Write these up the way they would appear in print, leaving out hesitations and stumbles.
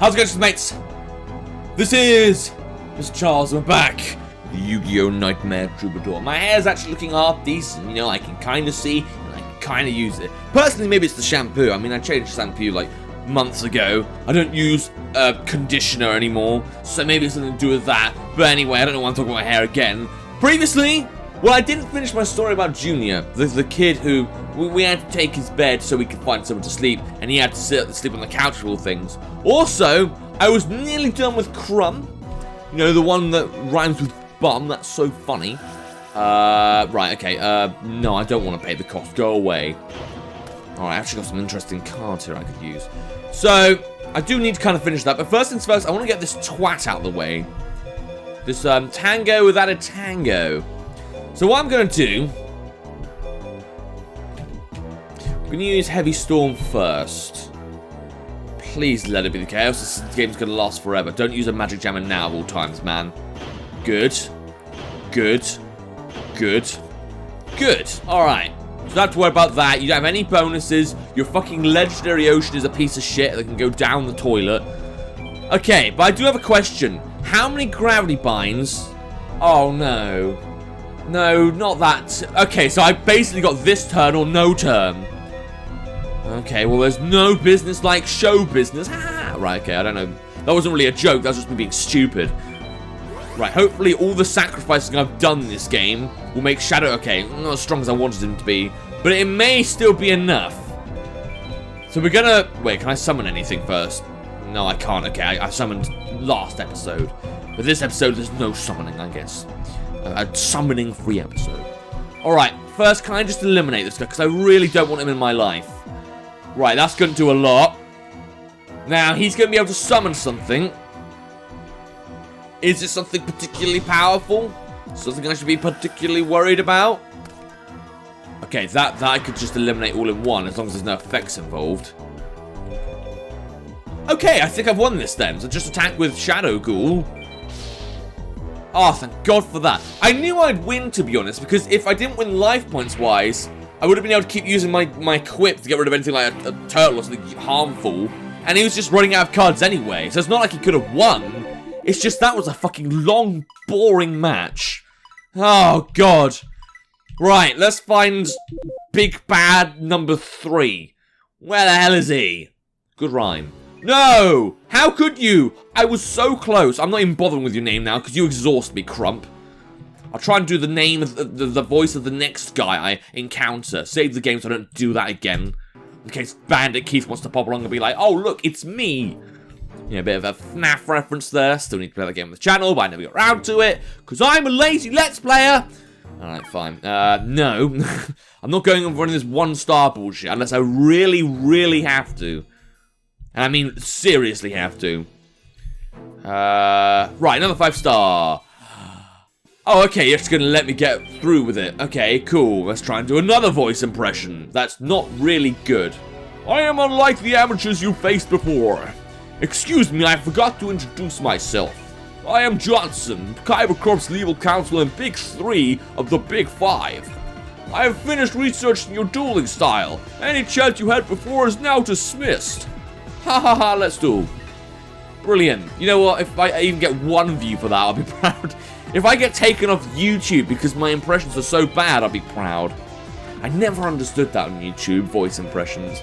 How's it going, mates? This is Mrjacharles. We're back. The Yu-Gi-Oh! Nightmare Troubadour. My hair's actually looking half decent. You know, I can kind of see and I can kind of use it. Personally, maybe it's the shampoo. I mean, I changed shampoo like months ago. I don't use conditioner anymore, so maybe it's something to do with that. But anyway, I don't know why I'm talking about my hair again. Previously, well, I didn't finish my story about Junior, the kid who we had to take his bed so we could find somewhere to sleep, and he had to sleep on the couch for all things. Also, I was nearly done with Crumb. You know, the one that rhymes with bum. That's so funny. Right, okay. No, I don't want to pay the cost. Go away. Alright, I actually got some interesting cards here I could use. So, I do need to kind of finish that. But first things first, I want to get this twat out of the way. This tango without a tango. So what I'm going to do... I'm going to use Heavy Storm first. Please let it be the case. This game's going to last forever. Don't use a Magic Jammer now of all times, man. Good. Good. Good. Good. Alright. So don't have to worry about that. You don't have any bonuses. Your fucking legendary ocean is a piece of shit that can go down the toilet. Okay, but I do have a question. How many gravity binds? Oh, no. No, not that. Okay, so I basically got this turn or no turn. Okay, well, there's no business like show business. Ah, right, okay, I don't know. That wasn't really a joke. That was just me being stupid. Right, hopefully all the sacrificing I've done in this game will make Shadow... Okay, not as strong as I wanted him to be, but it may still be enough. So we're gonna... Wait, can I summon anything first? No, I can't. Okay, I summoned last episode. But this episode, there's no summoning, I guess. A summoning-free episode. Alright, first, can I just eliminate this guy? Because I really don't want him in my life. Right, that's going to do a lot. Now, he's going to be able to summon something. Is it something particularly powerful? Something I should be particularly worried about? Okay, that I could just eliminate all in one, as long as there's no effects involved. Okay, I think I've won this then. So just attack with Shadow Ghoul. Oh, thank God for that. I knew I'd win, to be honest, because if I didn't win life points-wise, I would have been able to keep using my equip to get rid of anything like a turtle or something harmful. And he was just running out of cards anyway, so it's not like he could have won. It's just that was a fucking long, boring match. Oh, God. Right, let's find Big Bad number 3. Where the hell is he? Good rhyme. No! How could you? I was so close. I'm not even bothering with your name now, because you exhaust me, Crump. I'll try and do the name of the voice of the next guy I encounter. Save the game so I don't do that again. In case Bandit Keith wants to pop along and be like, oh, look, it's me. Yeah, a bit of a FNAF reference there. Still need to play that game on the channel, but I never got around to it. Because I'm a lazy Let's Player. Alright, fine. No. I'm not going on running this 1-star bullshit unless I really, really have to. And I mean, seriously have to. Right, another 5-star. Oh, okay, you're just going to let me get through with it. Okay, cool. Let's try and do another voice impression. That's not really good. I am unlike the amateurs you faced before. Excuse me, I forgot to introduce myself. I am Johnson, Kyber Corp's legal counsel and Big 3 of the Big 5. I have finished researching your dueling style. Any chance you had before is now dismissed. Ha ha ha, let's duel. Brilliant. You know what, if I even get 1 view for that, I'll be proud. If I get taken off YouTube because my impressions are so bad, I'll be proud. I never understood that on YouTube, voice impressions.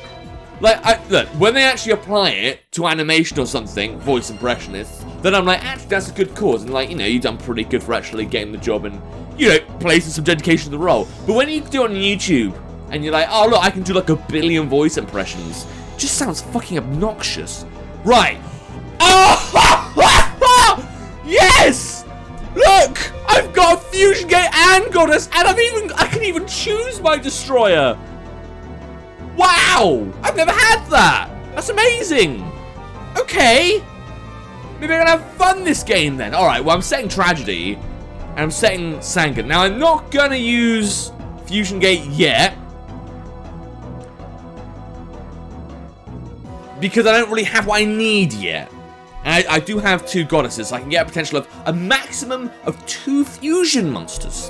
Like, look, when they actually apply it to animation or something, voice impressionists, then I'm like, actually, that's a good cause. And like, you know, you've done pretty good for actually getting the job and, you know, placing some dedication to the role. But when you do it on YouTube, and you're like, oh, look, I can do like 1 billion voice impressions, it just sounds fucking obnoxious. Right. Oh! Yes! Look! I've got a Fusion Gate and Goddess, and I can even choose my destroyer! Wow! I've never had that! That's amazing! Okay! Maybe I'm gonna have fun this game then. Alright, well I'm setting Tragedy, and I'm setting Sangan. Now I'm not gonna use Fusion Gate yet, because I don't really have what I need yet. And I do have 2 goddesses, so I can get a potential of a maximum of 2 fusion monsters.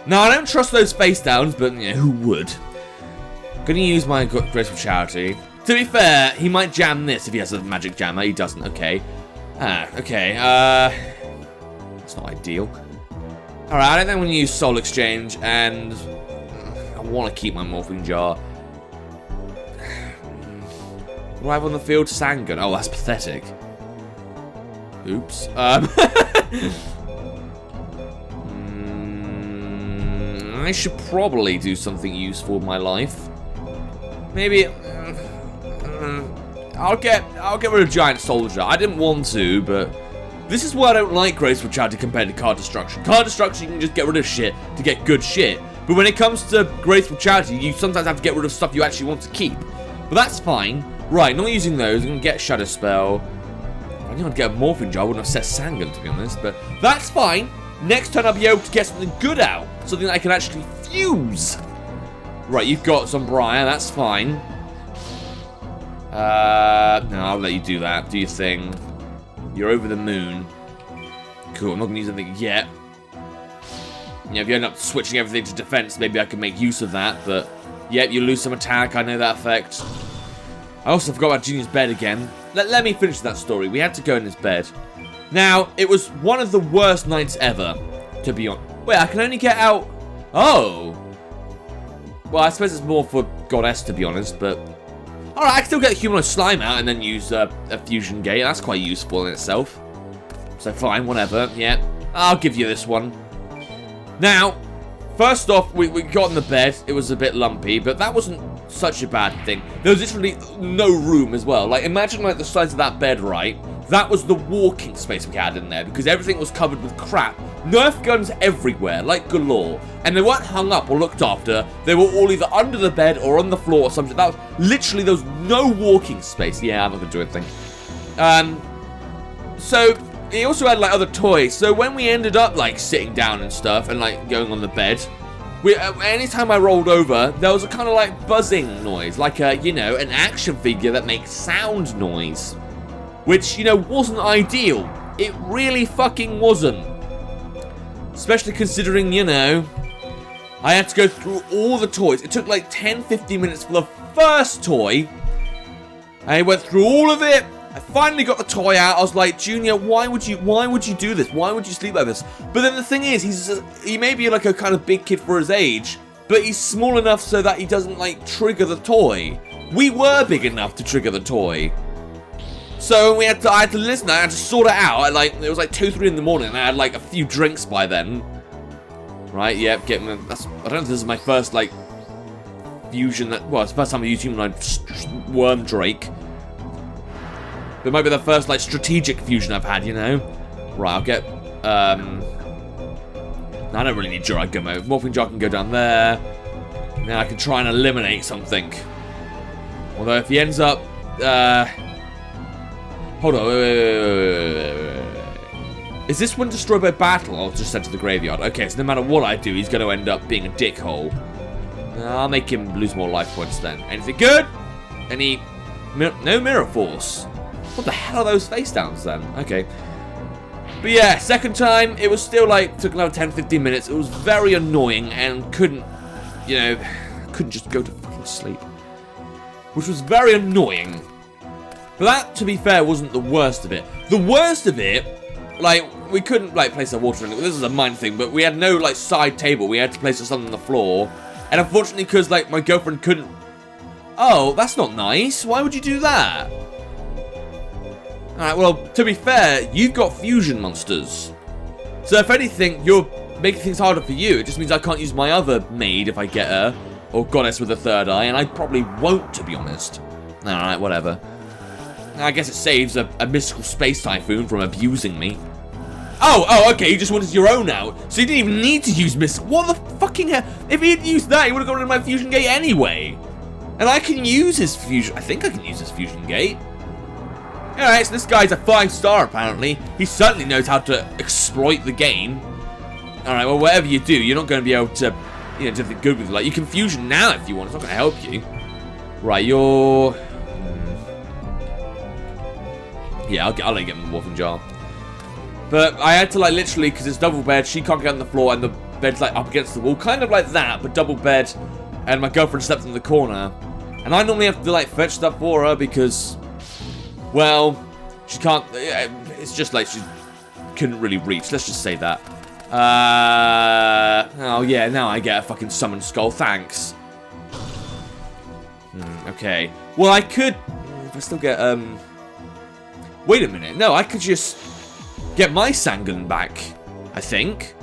Now, I don't trust those face downs, but you know, who would? I'm going to use my Graceful Charity To be fair, he might jam this if he has a magic jammer. He doesn't. Okay. Okay. It's not ideal. Alright, I don't think I'm going to use Soul Exchange, and I want to keep my Morphing Jar. What do I have on the field? Sangun. Oh, that's pathetic. Oops. I should probably do something useful with my life. Maybe I'll get rid of Giant Soldier. I didn't want to, but this is why I don't like Graceful Charity compared to Card Destruction. Card Destruction, you can just get rid of shit to get good shit. But when it comes to Graceful Charity, you sometimes have to get rid of stuff you actually want to keep. But that's fine. Right, not using those. I'm going to get Shadow Spell. I didn't want to get a Morphing Jar. I wouldn't have set Sangun, to be honest. But that's fine. Next turn I'll be able to get something good out. Something that I can actually fuse. Right, you've got some Briar. That's fine. No, I'll let you do that. Do your thing. You're over the moon. Cool, I'm not going to use anything yet. Yeah, if you end up switching everything to defense, maybe I can make use of that, but yep, you lose some attack, I know that effect. I also forgot about Junior's bed again. Let me finish that story. We had to go in his bed. Now, it was one of the worst nights ever, to be honest. Wait, I can only get out... Oh! Well, I suppose it's more for Goddess, to be honest, but... Alright, I can still get Humanoid Slime out and then use a Fusion Gate. That's quite useful in itself. So fine, whatever. Yeah, I'll give you this one. Now, first off, we got in the bed. It was a bit lumpy, but that wasn't such a bad thing. There was literally no room as well. Like, imagine like the size of that bed, right? That was the walking space we had in there because everything was covered with crap. Nerf guns everywhere, like galore. And they weren't hung up or looked after. They were all either under the bed or on the floor or something. That was literally, there was no walking space. Yeah, I'm not going to do anything. So, he also had like other toys. So when we ended up like sitting down and stuff and like going on the bed, anytime I rolled over, there was a kind of like buzzing noise. Like a, you know, an action figure that makes sound noise. Which, you know, wasn't ideal. It really fucking wasn't. Especially considering, you know, I had to go through all the toys. It took like 10-15 minutes for the first toy. I went through all of it. I finally got the toy out. I was like, Junior, why would you do this? Why would you sleep like this? But then the thing is, he may be like a kind of big kid for his age, but he's small enough so that he doesn't like trigger the toy. We were big enough to trigger the toy. So I had to listen. I had to sort it out. It was like 2-3 in the morning. And I had like a few drinks by then. Right? Yep. I don't know if this is my first like fusion. Well, it's the first time I used Humanoid Worm Drake. But it might be the first like strategic fusion I've had. You know. Right. I'll get. I don't really need Jirago mode. Morphing Jar can go down there. Now I can try and eliminate something. Although if he ends up. Hold on, wait. Is this one destroyed by battle or just sent to the graveyard? Okay, so no matter what I do, he's going to end up being a dickhole. I'll make him lose more life points then. Anything good? No Mirror Force. What the hell are those face downs then? Okay. But yeah, second time, it was still like, took another 10-15 minutes. It was very annoying and couldn't just go to fucking sleep. Which was very annoying. But that, to be fair, wasn't the worst of it. The worst of it, like, we couldn't, like, place our water in it. This is a minor thing, but we had no, like, side table. We had to place something on the floor. And unfortunately, because, like, my girlfriend couldn't... Oh, that's not nice. Why would you do that? Alright, well, to be fair, you've got fusion monsters. So if anything, you're making things harder for you. It just means I can't use my other maid if I get her. Or goddess with a third eye, and I probably won't, to be honest. Alright, whatever. I guess it saves a mystical space typhoon from abusing me. Oh, okay, you just wanted your own out. So you didn't even need to use What the fucking hell? If he had used that, he would have gone into my fusion gate anyway. And I can use his fusion... I think I can use his fusion gate. Alright, so this guy's a 5-star, apparently. He certainly knows how to exploit the game. Alright, well, whatever you do, you're not going to be able to, you know, do something good with it. Like, you can fusion now if you want. It's not going to help you. Right, you're... Yeah, I'll let you get the Morphing Jar. But I had to, like, literally, because it's double bed, she can't get on the floor, and the bed's, like, up against the wall. Kind of like that, but double bed. And my girlfriend slept in the corner. And I normally have to, like, fetch stuff for her because, well, she can't, it's just like she couldn't really reach. Let's just say that. Oh, yeah, now I get a fucking summon skull. Thanks. Okay. Well, I could, if I still get, wait a minute. No, I could just get my Sangun back, I think.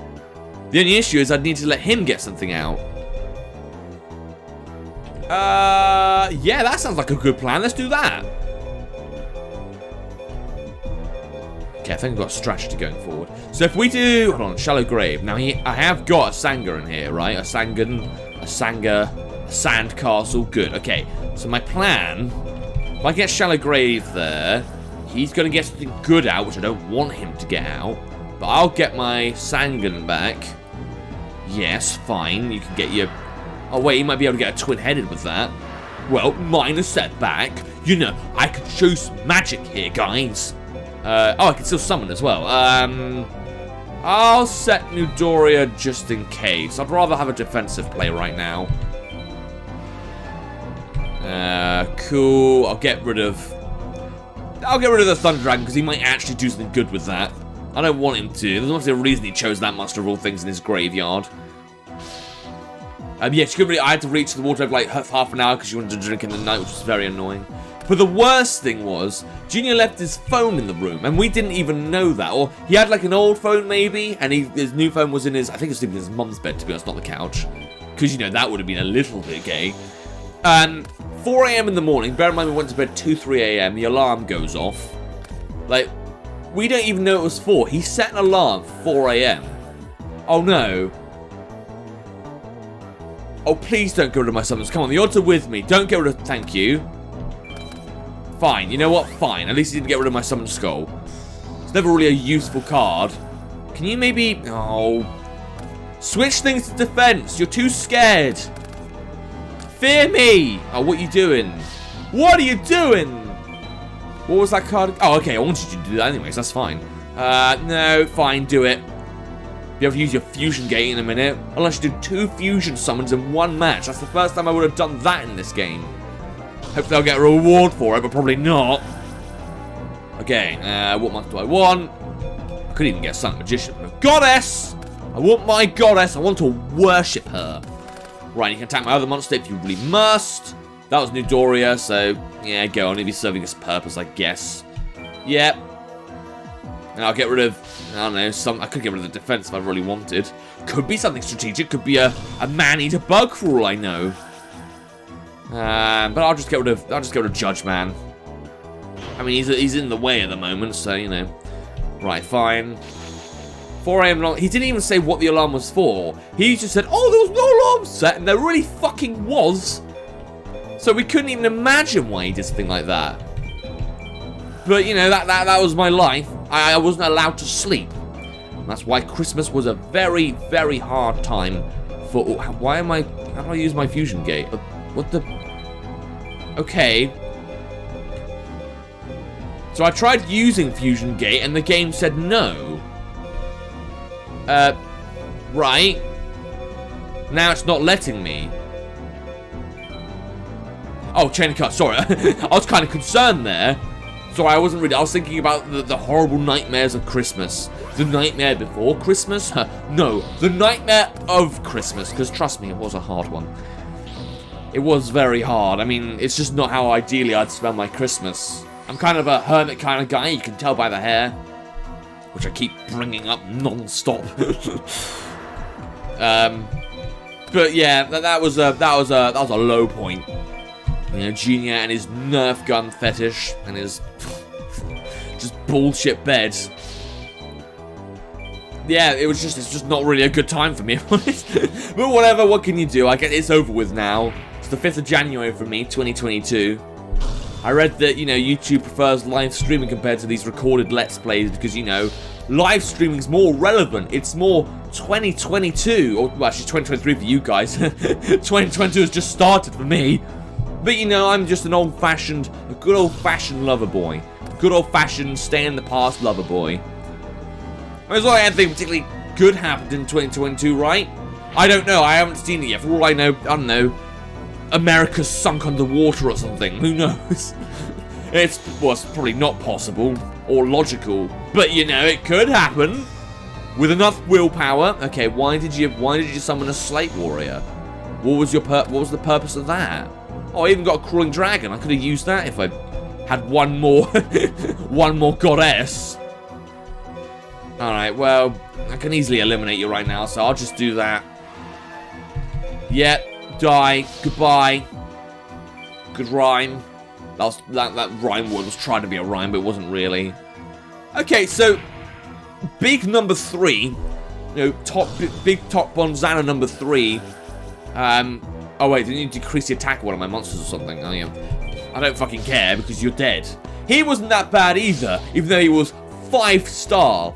The only issue is I'd need to let him get something out. Yeah, that sounds like a good plan. Let's do that. Okay, I think I've got a strategy going forward. So if we do, hold on, Shallow Grave. Now, I have got a Sanga in here, right? A Sangun, a Sanga, a Sand Castle. Good, okay. So my plan, if I get Shallow Grave there, he's going to get something good out, which I don't want him to get out. But I'll get my Sangun back. Yes, fine. You can get your... Oh, wait, you might be able to get a twin-headed with that. Well, minor setback. You know, I can show some magic here, guys. Oh, I can still summon as well. I'll set Newdoria just in case. I'd rather have a defensive play right now. Cool. I'll get rid of the Thunder Dragon because he might actually do something good with that. I don't want him to. There's obviously a reason he chose that muster of all things in his graveyard. Yeah, she couldn't really, I had to reach the water for like half an hour because she wanted to drink in the night, which was very annoying. But the worst thing was, Junior left his phone in the room, and we didn't even know that. Or he had like an old phone maybe, and his new phone was in his, I think it was sleeping in his mum's bed, to be honest, not the couch. Because, you know, that would have been a little bit gay. 4 a.m. in the morning, bear in mind we went to bed 2-3 a.m., the alarm goes off. Like, we don't even know it was 4. He set an alarm 4 a.m. Oh no. Oh, please don't get rid of my summons. Come on, the odds are with me. Don't get rid of... Thank you. Fine. You know what? Fine. At least he didn't get rid of my summon skull. It's never really a useful card. Can you maybe... Oh. Switch things to defense. You're too scared. Fear me. Oh, what are you doing? What are you doing? What was that card? Oh, okay. I wanted you to do that anyways. That's fine. No. Fine. Do it. Be able to use your fusion gate in a minute. Unless you do 2 fusion summons in 1 match. That's the first time I would have done that in this game. Hopefully I'll get a reward for it, but probably not. Okay, what month do I want? I could even get Sun Magician. But Goddess! I want my goddess. I want to worship her. Right, you can attack my other monster if you really must. That was Newdoria, so yeah, go on. It'll be serving its purpose, I guess. Yep. And I'll get rid of, I don't know, I could get rid of the defense if I really wanted. Could be something strategic. Could be a man-eater bug for all I know. But I'll just get rid of Judge Man. I mean, he's in the way at the moment, so you know. Right, fine. 4 a.m. He didn't even say what the alarm was for. He just said, "Oh, there was no alarm set," and there really fucking was. So we couldn't even imagine why he did something like that. But you know, that was my life. I wasn't allowed to sleep. That's why Christmas was a very, very hard time for... Why am I... How do I use my fusion gate? What the... Okay. So I tried using fusion gate and the game said no. Right. Now it's not letting me. Oh, chain of cuts. Sorry. I was kind of concerned there. Sorry, I wasn't really... I was thinking about the horrible nightmares of Christmas. The nightmare before Christmas? No, the nightmare of Christmas. Because trust me, it was a hard one. It was very hard. I mean, it's just not how ideally I'd spend my Christmas. I'm kind of a hermit kind of guy. You can tell by the hair. Which I keep bringing up non-stop. But yeah, that was a low point. You know, Junior and his Nerf gun fetish and his just bullshit bed. Yeah, it's just not really a good time for me, if I'm honest. But whatever, what can you do? I guess it's over with now. It's the 5th of January for me, 2022. I read that, you know, YouTube prefers live streaming compared to these recorded Let's Plays because, you know, live streaming's more relevant. It's more 2022, or well, actually 2023 for you guys. 2022 has just started for me. But, you know, I'm just a good old-fashioned lover boy. Good old-fashioned, stay in the past lover boy. There's not anything particularly good happened in 2022, right? I don't know. I haven't seen it yet. For all I know, I don't know. America's sunk underwater or something. Who knows? It's probably not possible or logical, but you know, it could happen with enough willpower. Okay, why did you summon a slate warrior? What was the purpose of that? Oh, I even got a crawling dragon. I could have used that if I had one more one more goddess. All right, well, I can easily eliminate you right now, so I'll just do that. Yep, die. Goodbye. Good rhyme. That rhyme word was trying to be a rhyme, but it wasn't really. Okay, so big number 3, you know, big top Bonzana number 3. Oh wait, didn't you decrease the attack of one of my monsters or something? Oh yeah. I don't fucking care because you're dead. He wasn't that bad either, even though he was 5-star.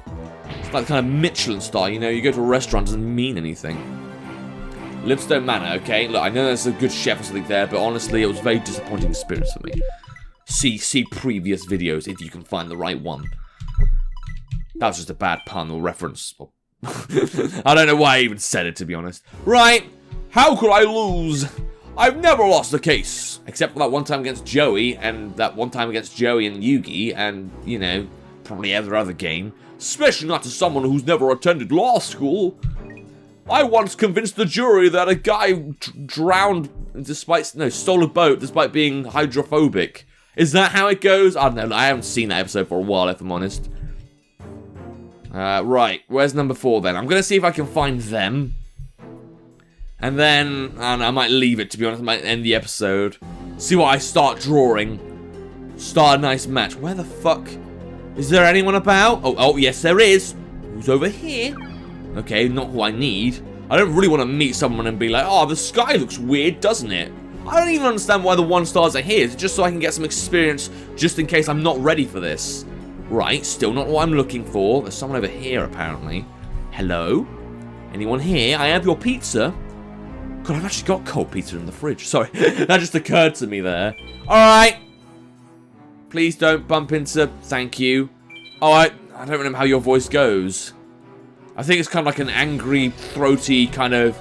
It's like kind of Michelin star, you know, you go to a restaurant, it doesn't mean anything. Limestone Manor, okay? Look, I know there's a good chef or something there, but honestly, it was a very disappointing experience for me. See previous videos if you can find the right one. That was just a bad pun or reference. I don't know why I even said it, to be honest. Right, how could I lose? I've never lost a case. Except for that one time against Joey, and that one time against Joey and Yugi, and, you know, probably every other game. Especially not to someone who's never attended law school. I once convinced the jury that a guy drowned stole a boat despite being hydrophobic. Is that how it goes? I don't know. I haven't seen that episode for a while, if I'm honest. Right. Where's number 4 then? I'm going to see if I can find them. And then, I might leave it, to be honest. I might end the episode. See what I start drawing. Start a nice match. Where the fuck? Is there anyone about? Oh, yes, there is. Who's over here? Okay, not who I need. I don't really want to meet someone and be like, oh, the sky looks weird, doesn't it? I don't even understand why the 1 stars are here. It's just so I can get some experience just in case I'm not ready for this. Right, still not what I'm looking for. There's someone over here, apparently. Hello? Anyone here? I have your pizza. God, I've actually got cold pizza in the fridge. Sorry, that just occurred to me there. Alright. Please don't bump into... Thank you. Oh, I don't remember how your voice goes. I think it's kind of like an angry, throaty, kind of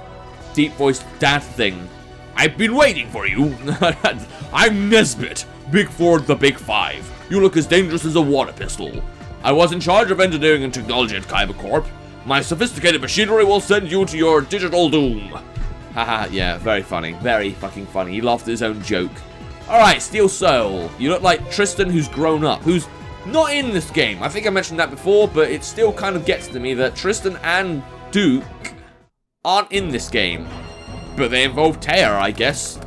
deep-voiced dad thing. I've been waiting for you. I'm Nesbit, Big Ford the Big 5. You look as dangerous as a water pistol. I was in charge of engineering and technology at Kaiba Corp. My sophisticated machinery will send you to your digital doom. Haha, yeah, very funny. Very fucking funny. He laughed at his own joke. Alright, Steel Soul. You look like Tristan who's grown up, who's not in this game. I think I mentioned that before, but it still kind of gets to me that Tristan and Duke aren't in this game. But they involve Taya, I guess.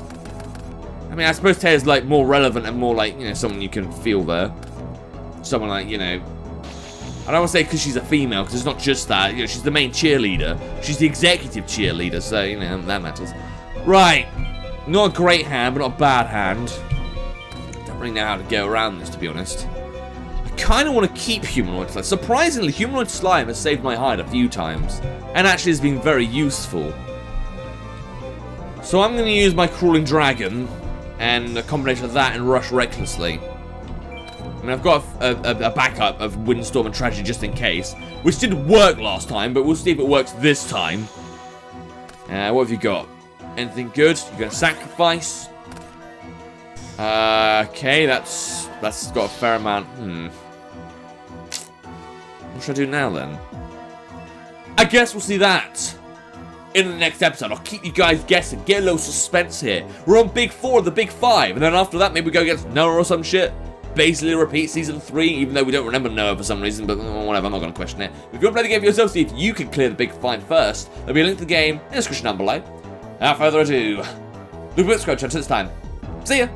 I mean, I suppose Taya's like more relevant and more like, you know, someone you can feel there. Someone like, you know, I don't want to say because she's a female, because it's not just that. You know, she's the main cheerleader. She's the executive cheerleader, so, you know, that matters. Right. Not a great hand, but not a bad hand. Don't really know how to go around this, to be honest. I kind of want to keep Humanoid Slime. Surprisingly, Humanoid Slime has saved my hide a few times. And actually has been very useful. So I'm going to use my Crawling Dragon. And a combination of that and Rush Recklessly. I mean, I've got a backup of Windstorm and Tragedy just in case. Which didn't work last time, but we'll see if it works this time. What have you got? Anything good? You're going to sacrifice? Okay, that's got a fair amount. What should I do now, then? I guess we'll see that in the next episode. I'll keep you guys guessing. Get a little suspense here. We're on Big 4, the Big 5. And then after that, maybe we go against Noah or some shit. Basically repeat Season 3, even though we don't remember Noah for some reason. But whatever, I'm not going to question it. If you want to play the game for yourself, see if you can clear the Big 5 first. There'll be a link to the game in the description down below. Without further ado, look at the subscribe channel this time. See ya!